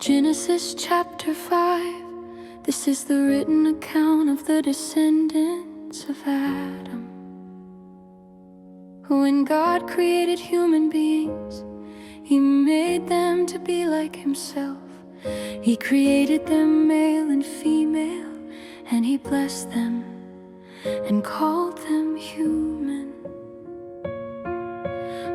Genesis chapter 5. This is the written account of the descendants of Adam. When God created human beings, He made them to be like Himself. He created them male and female, and He blessed them and called them human.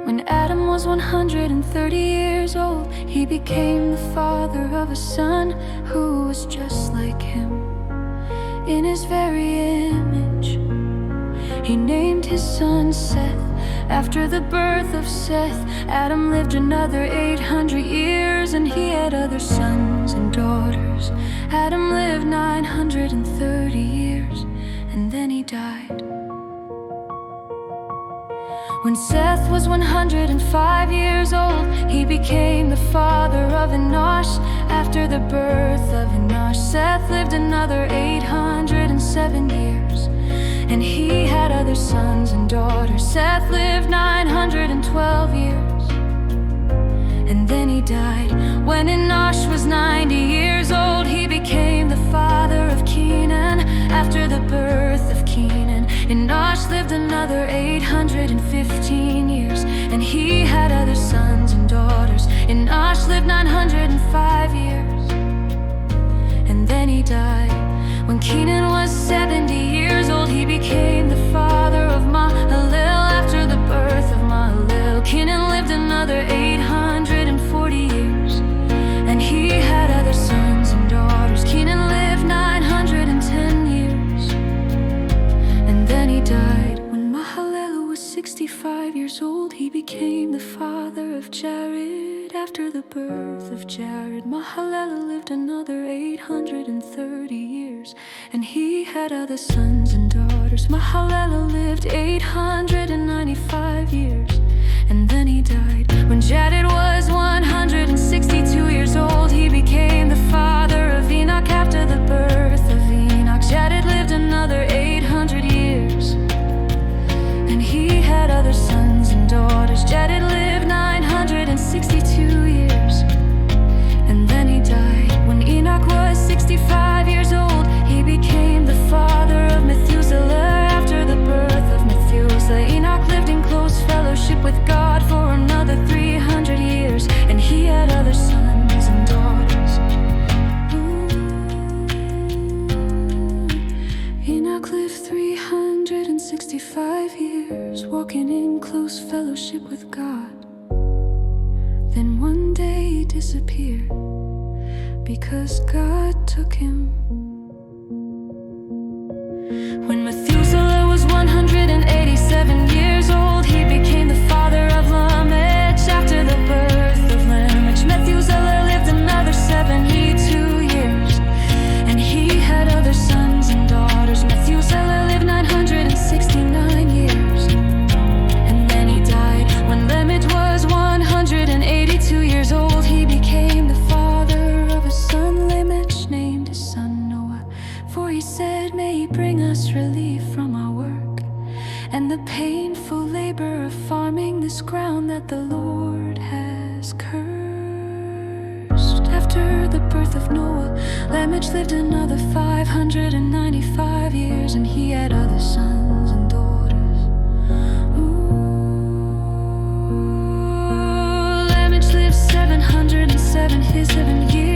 When Adam was 130 years old, he became the father of a son who was just like him in his very image. He named his son Seth. After the birth of Seth, Adam lived another 800 years, and he had other sons and daughters. Adam lived 930 years, and then he died. When Seth was 105 years old, he became the father of Enosh. After the birth of Enosh, Seth lived another 807 years, and he had other sons and daughters. Seth lived 912 years, and then he died. When Enosh was 90 years old, he became the father of Kenan. After the birth of Kenan, Enosh lived another 815 years, and he had other sons and daughters. Enosh lived 905 years, and then he died. When Kenan was 70 years old, he became the father of Mahalalel. After the birth of Mahalalel, Kenan lived another 840 years, and he had other sons and daughters. Kenan lived 910 years, and then he died. When Mahalalel was 65 years old, he became the father of Jared. After the birth of Jared, Mahalalel lived another 830 years, and he had other sons and daughters. Mahalalel lived 895 years, and then he died. When Jared was 162 years old, he became the father of Enoch. After the birth of Enoch, Jared lived another 800 years, and he had other sons and daughters. Jared lived 962 years, and then he died. When Enoch was 65 years old, he became the father of Methuselah. After the birth of Methuselah, Enoch lived in close fellowship with God for another 300 years, and he had other sons and daughters. Enoch lived 365 years, walking in close fellowship with God. Then one day he disappeared because God took him. When Methuselah was 187 years old, he became the father of Lamech. After the birth of Lamech, Methuselah lived another 72 years, and he had other sons and daughters. Methuselah lived 969 years, and then he died. When Lamech was 182 years old, he became the father of a son. Lamech named his son Noah, for he said, "May he bring us relief from our work and the painful labor of farming this ground that the Lord has cursed." After the birth of Noah, Lamech lived another 595 years, and he had other sons and daughters. Lamech lived 707 years.